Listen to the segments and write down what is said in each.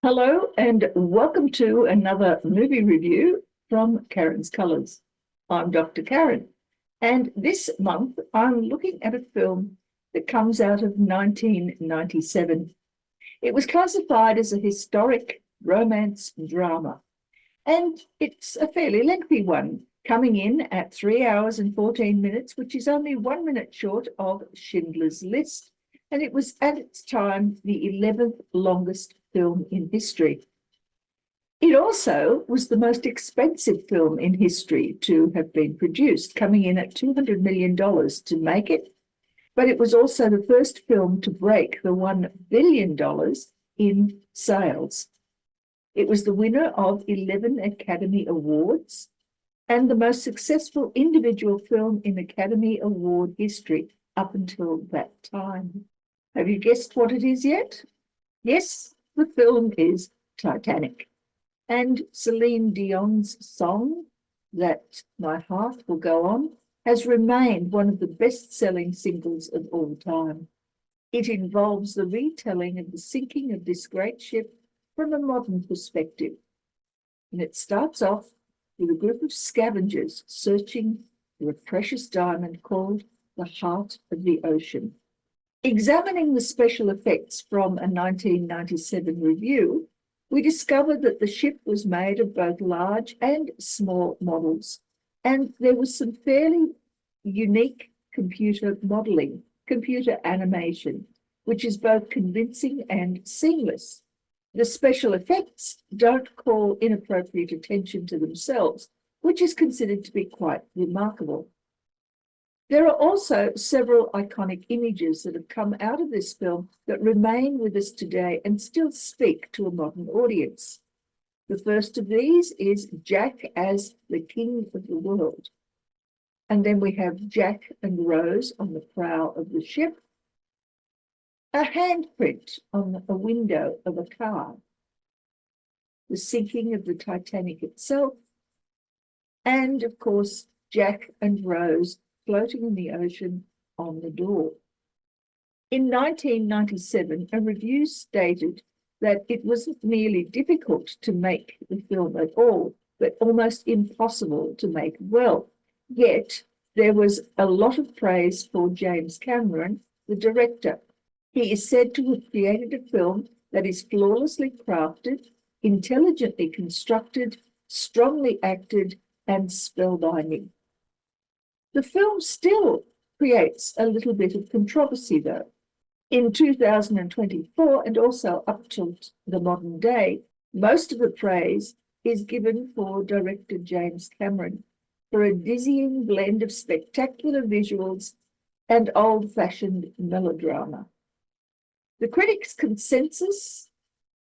Hello and welcome to another movie review from Karen's Colours. I'm Dr. Karen, and this month I'm looking at a film that comes out of 1997. It was classified as a historic romance drama, and it's a fairly lengthy one, coming in at 3 hours and 14 minutes, which is only 1 minute short of Schindler's List, and it was at its time the 11th longest film in history. It also was the most expensive film in history to have been produced, coming in at $200 million to make it, but it was also the first film to break the $1 billion in sales. It was the winner of 11 Academy Awards and the most successful individual film in Academy Award history up until that time. Have you guessed what it is yet? Yes, the film is Titanic. And Celine Dion's song, That My Heart Will Go On, has remained one of the best-selling singles of all time. It involves the retelling of the sinking of this great ship from a modern perspective. And it starts off with a group of scavengers searching for a precious diamond called the Heart of the Ocean. Examining the special effects from a 1997 review, we discovered that the ship was made of both large and small models, and there was some fairly unique computer modeling, computer animation, which is both convincing and seamless. The special effects don't call inappropriate attention to themselves, which is considered to be quite remarkable. There are also several iconic images that have come out of this film that remain with us today and still speak to a modern audience. The first of these is Jack as the king of the world. And then we have Jack and Rose on the prow of the ship, a handprint on a window of a car, the sinking of the Titanic itself, and of course, Jack and Rose floating in the ocean on the door. In 1997, a review stated that it wasn't merely difficult to make the film at all, but almost impossible to make well. Yet, there was a lot of praise for James Cameron, the director. He is said to have created a film that is flawlessly crafted, intelligently constructed, strongly acted, and spellbinding. The film still creates a little bit of controversy, though. In 2024, and also up to the modern day, most of the praise is given for director James Cameron for a dizzying blend of spectacular visuals and old-fashioned melodrama. The critics' consensus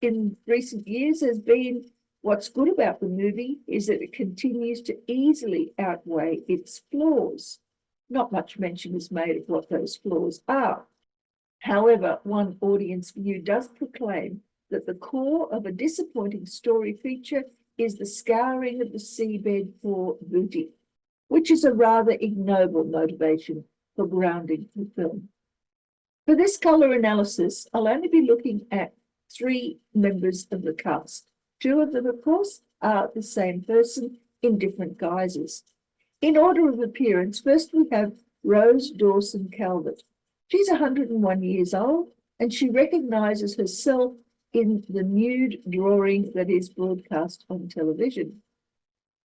in recent years has been what's good about the movie is that it continues to easily outweigh its flaws. Not much mention is made of what those flaws are. However, one audience view does proclaim that the core of a disappointing story feature is the scouring of the seabed for booty, which is a rather ignoble motivation for grounding the film. For this colour analysis, I'll only be looking at 3 members of the cast. 2 of them, of course, are the same person in different guises. In order of appearance, first we have Rose Dawson Calvert. She's 101 years old, and she recognises herself in the nude drawing that is broadcast on television.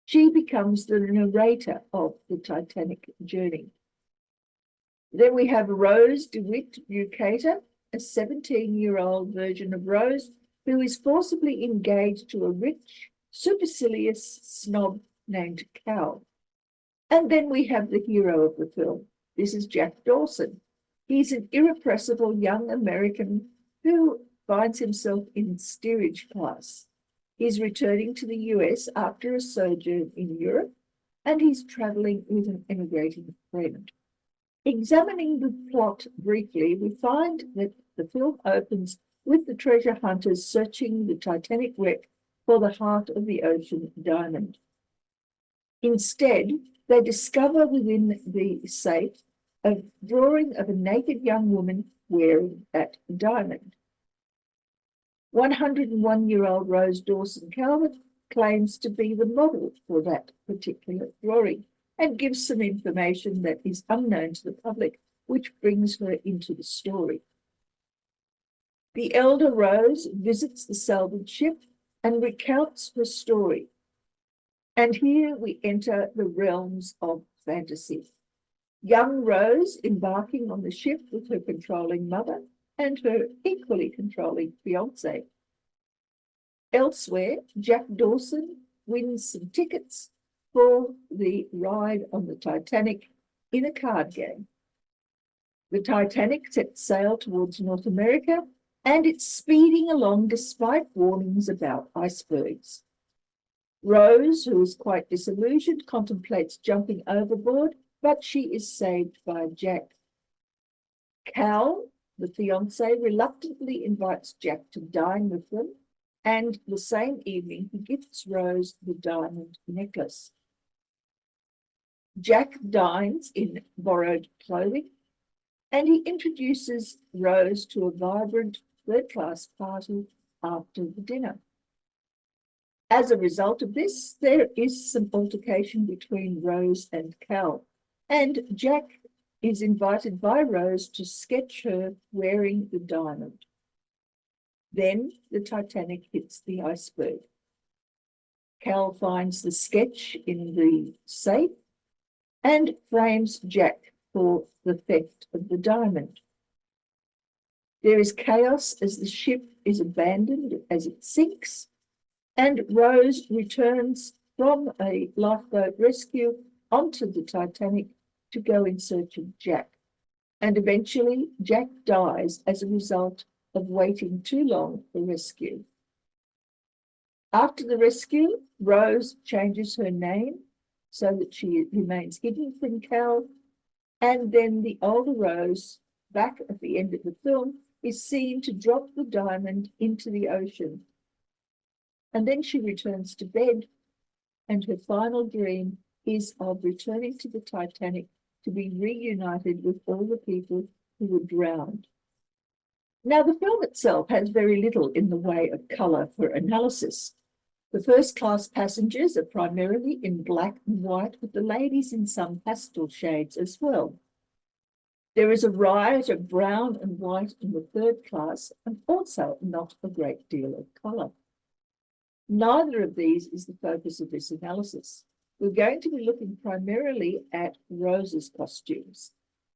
She becomes the narrator of the Titanic journey. Then we have Rose DeWitt Bukater, a 17-year-old version of Rose, who is forcibly engaged to a rich, supercilious snob named Cal. And then we have the hero of the film. This is Jack Dawson. He's an irrepressible young American who finds himself in steerage class. He's returning to the US after a sojourn in Europe, and he's traveling with an immigrating friend. Examining the plot briefly, we find that the film opens with the treasure hunters searching the Titanic wreck for the heart of the ocean diamond. Instead, they discover within the safe a drawing of a naked young woman wearing that diamond. 101-year-old Rose Dawson Calvert claims to be the model for that particular drawing and gives some information that is unknown to the public, which brings her into the story. The elder Rose visits the salvage ship and recounts her story. And here we enter the realms of fantasy. Young Rose embarking on the ship with her controlling mother and her equally controlling fiancé. Elsewhere, Jack Dawson wins some tickets for the ride on the Titanic in a card game. The Titanic sets sail towards North America, and it's speeding along despite warnings about icebergs. Rose, who is quite disillusioned, contemplates jumping overboard, but she is saved by Jack. Cal, the fiancé, reluctantly invites Jack to dine with them, and the same evening he gifts Rose the diamond necklace. Jack dines in borrowed clothing, and he introduces Rose to a vibrant third-class party after the dinner. As a result of this, there is some altercation between Rose and Cal, and Jack is invited by Rose to sketch her wearing the diamond. Then the Titanic hits the iceberg. Cal finds the sketch in the safe and frames Jack for the theft of the diamond. There is chaos as the ship is abandoned as it sinks, and Rose returns from a lifeboat rescue onto the Titanic to go in search of Jack. And eventually, Jack dies as a result of waiting too long for rescue. After the rescue, Rose changes her name so that she remains hidden from Cal, and then the older Rose, back at the end of the film, is seen to drop the diamond into the ocean. And then she returns to bed, and her final dream is of returning to the Titanic to be reunited with all the people who were drowned. Now, the film itself has very little in the way of colour for analysis. The first-class passengers are primarily in black and white, with the ladies in some pastel shades as well. There is a riot of brown and white in the third class, and also not a great deal of colour. Neither of these is the focus of this analysis. We're going to be looking primarily at Rose's costumes,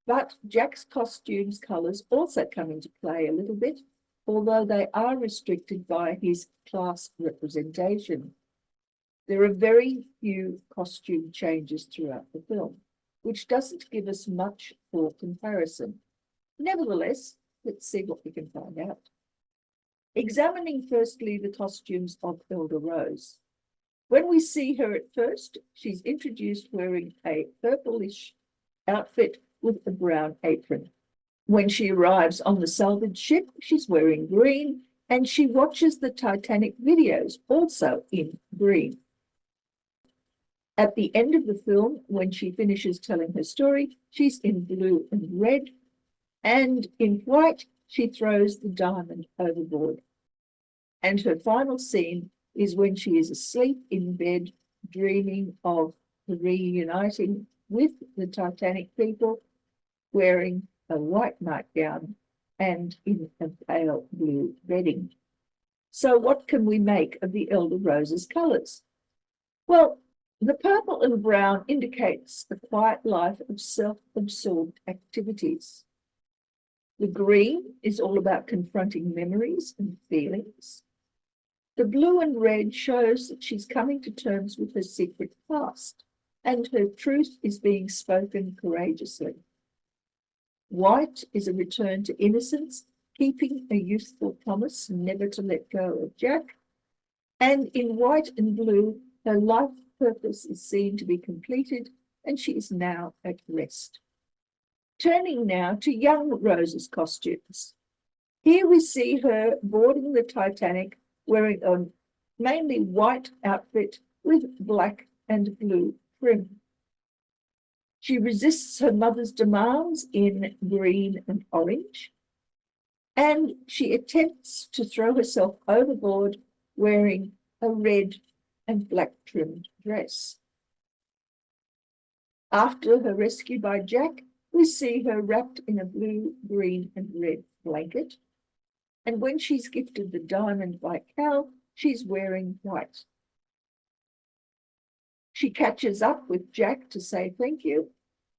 but Jack's costumes colours also come into play a little bit, although they are restricted by his class representation. There are very few costume changes throughout the film, which doesn't give us much for comparison. Nevertheless, let's see what we can find out. Examining firstly the costumes of Elder Rose. When we see her at first, she's introduced wearing a purplish outfit with a brown apron. When she arrives on the salvage ship, she's wearing green, and she watches the Titanic videos, also in green. At the end of the film, when she finishes telling her story, she's in blue and red, and in white, she throws the diamond overboard. And her final scene is when she is asleep in bed, dreaming of the reuniting with the Titanic people, wearing a white nightgown and in a pale blue bedding. So what can we make of the Elder Rose's colours? Well, the purple and brown indicates the quiet life of self-absorbed activities. The green is all about confronting memories and feelings. The blue and red shows that she's coming to terms with her secret past, and her truth is being spoken courageously. White is a return to innocence, keeping a youthful promise never to let go of Jack. And in white and blue, her life purpose is seen to be completed, and she is now at rest. Turning now to young Rose's costumes. Here we see her boarding the Titanic wearing a mainly white outfit with black and blue trim. She resists her mother's demands in green and orange. and she attempts to throw herself overboard wearing a red and black trimmed dress. After her rescue by Jack, we see her wrapped in a blue, green, and red blanket. And when she's gifted the diamond by Cal, she's wearing white. She catches up with Jack to say thank you,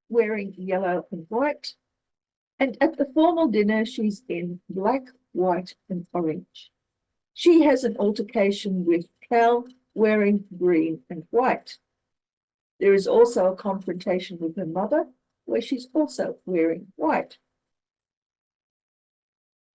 wearing yellow and white. And at the formal dinner, she's in black, white, and orange. She has an altercation with Cal, wearing green and white. There is also a confrontation with her mother, where she's also wearing white.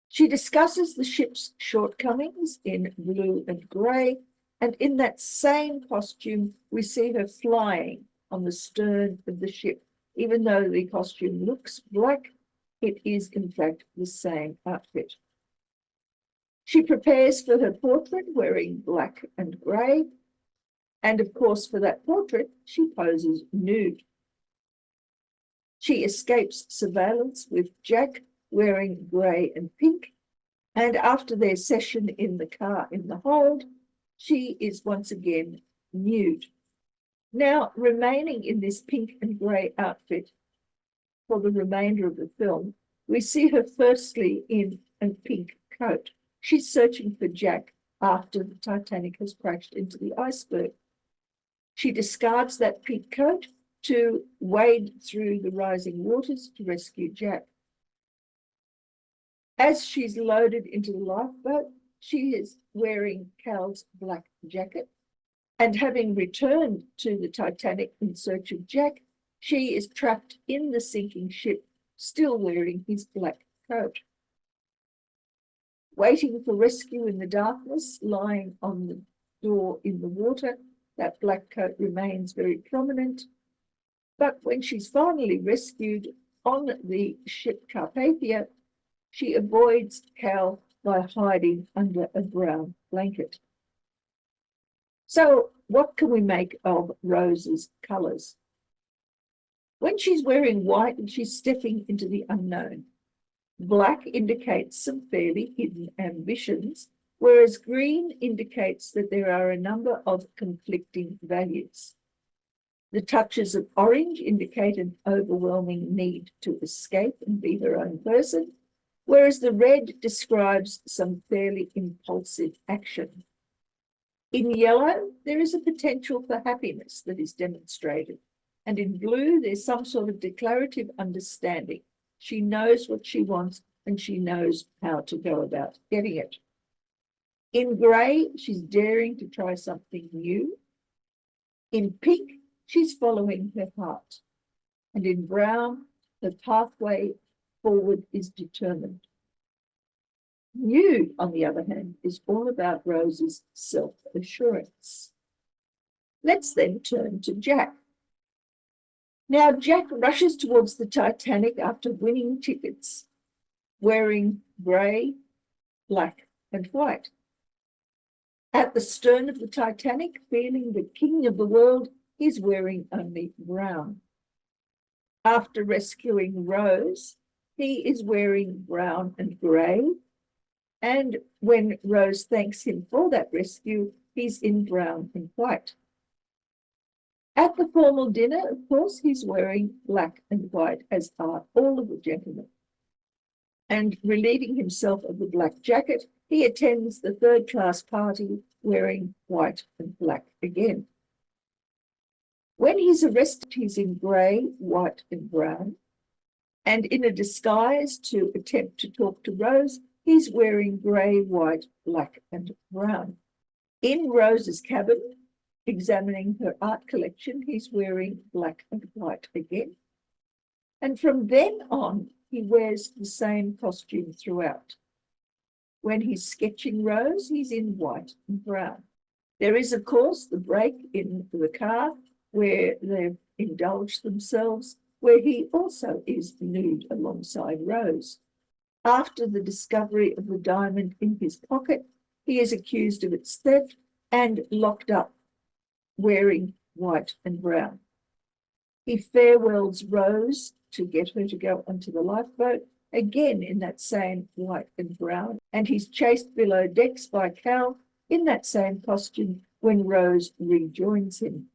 She discusses the ship's shortcomings in blue and grey, and in that same costume, we see her flying on the stern of the ship. Even though the costume looks black, it is in fact the same outfit. She prepares for her portrait wearing black and grey, and of course for that portrait, she poses nude. She escapes surveillance with Jack wearing grey and pink, and after their session in the car in the hold, she is once again nude. Now, remaining in this pink and grey outfit for the remainder of the film, we see her firstly in a pink coat. She's searching for Jack after the Titanic has crashed into the iceberg. She discards that pink coat to wade through the rising waters to rescue Jack. As she's loaded into the lifeboat, she is wearing Cal's black jacket, and having returned to the Titanic in search of Jack, she is trapped in the sinking ship, still wearing his black coat. Waiting for rescue in the darkness, lying on the door in the water, that black coat remains very prominent. But when she's finally rescued on the ship Carpathia, she avoids Cal by hiding under a brown blanket. So what can we make of Rose's colours? When she's wearing white, she's stepping into the unknown. Black indicates some fairly hidden ambitions, whereas green indicates that there are a number of conflicting values. The touches of orange indicate an overwhelming need to escape and be her own person, whereas the red describes some fairly impulsive action. In yellow, there is a potential for happiness that is demonstrated, and in blue, there's some sort of declarative understanding. She knows what she wants, and she knows how to go about getting it. In grey, she's daring to try something new. In pink, she's following her heart. And in brown, the pathway forward is determined. Nude, on the other hand, is all about Rose's self-assurance. Let's then turn to Jack. Now, Jack rushes towards the Titanic after winning tickets, wearing grey, black, and white. At the stern of the Titanic, feeling the king of the world, he's wearing only brown. After rescuing Rose, he is wearing brown and grey, and when Rose thanks him for that rescue, he's in brown and white. At the formal dinner, of course, he's wearing black and white, as are all of the gentlemen. And relieving himself of the black jacket, he attends the third-class party wearing white and black again. When he's arrested, he's in grey, white, and brown. And in a disguise to attempt to talk to Rose, he's wearing grey, white, black, and brown. In Rose's cabin, examining her art collection, he's wearing black and white again. And from then on, he wears the same costume throughout. When he's sketching Rose, he's in white and brown. There is, of course, the break in the car where they've indulged themselves, where he also is nude alongside Rose. After the discovery of the diamond in his pocket, he is accused of its theft and locked up, wearing white and brown. He farewells Rose to get her to go onto the lifeboat, again in that same white and brown, and he's chased below decks by Cal in that same costume when Rose rejoins him.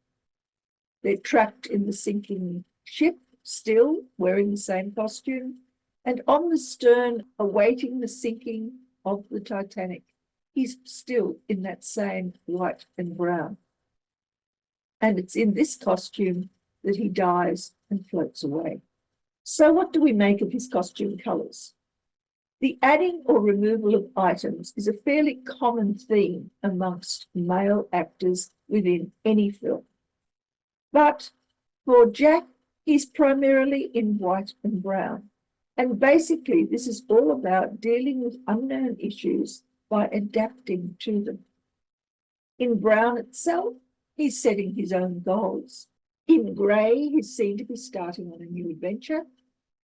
They're trapped in the sinking ship, still wearing the same costume, and on the stern, awaiting the sinking of the Titanic, he's still in that same white and brown. And it's in this costume that he dies and floats away. So what do we make of his costume colours? The adding or removal of items is a fairly common theme amongst male actors within any film. But for Jack, he's primarily in white and brown. And basically, this is all about dealing with unknown issues by adapting to them. In brown itself, he's setting his own goals. In grey, he's seen to be starting on a new adventure.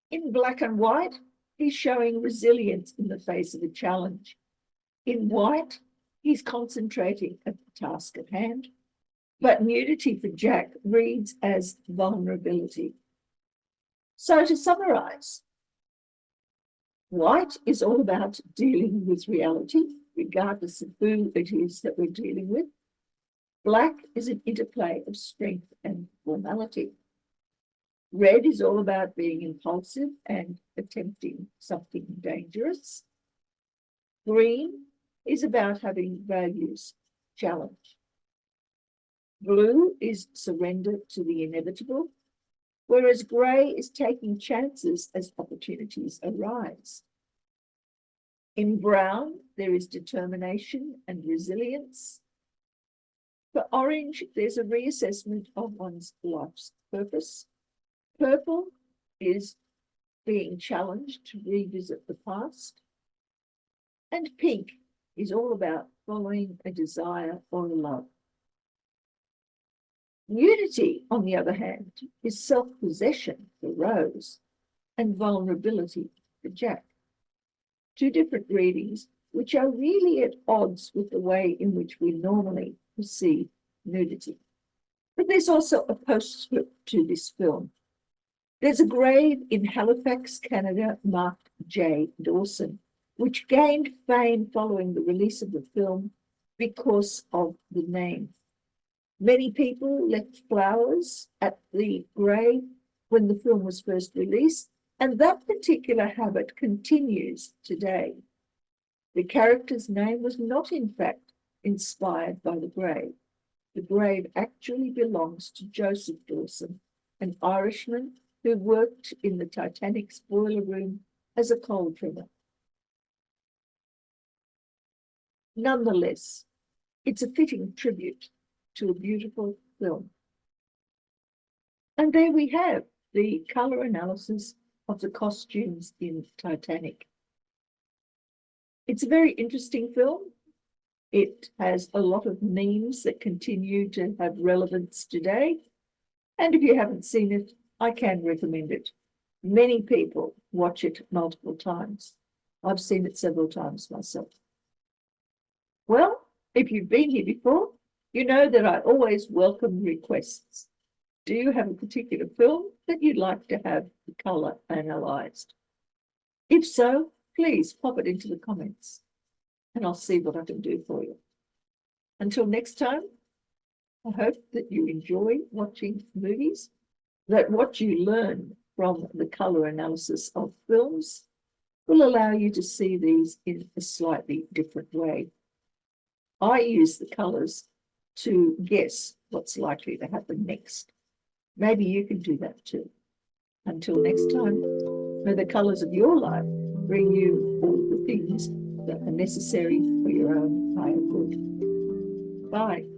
In black and white, he's showing resilience in the face of a challenge. In white, he's concentrating at the task at hand. But nudity for Jack reads as vulnerability. So to summarize, white is all about dealing with reality, regardless of who it is that we're dealing with. Black is an interplay of strength and formality. Red is all about being impulsive and attempting something dangerous. Green is about having values, challenge. Blue is surrender to the inevitable, whereas grey is taking chances as opportunities arise. In brown, there is determination and resilience. For orange, there's a reassessment of one's life's purpose. Purple is being challenged to revisit the past. And pink is all about following a desire or a love. Nudity, on the other hand, is self-possession for Rose and vulnerability for Jack. Two different readings which are really at odds with the way in which we normally perceive nudity. But there's also a postscript to this film. There's a grave in Halifax, Canada, marked J. Dawson, which gained fame following the release of the film because of the name. Many people left flowers at the grave when the film was first released, and that particular habit continues today. The character's name was not, in fact, inspired by the grave. The grave actually belongs to Joseph Dawson, an Irishman who worked in the Titanic's boiler room as a coal trimmer. Nonetheless, it's a fitting tribute to a beautiful film. And there we have the colour analysis of the costumes in Titanic. It's a very interesting film. It has a lot of memes that continue to have relevance today. And if you haven't seen it, I can recommend it. Many people watch it multiple times. I've seen it several times myself. Well, if you've been here before, you know that I always welcome requests. Do you have a particular film that you'd like to have the colour analysed? If so, please pop it into the comments and I'll see what I can do for you. Until next time, I hope that you enjoy watching movies, that what you learn from the colour analysis of films will allow you to see these in a slightly different way. I use the colours to guess what's likely to happen next. Maybe you can do that too. Until next time, may the colours of your life bring you all the things that are necessary for your own higher good. Bye.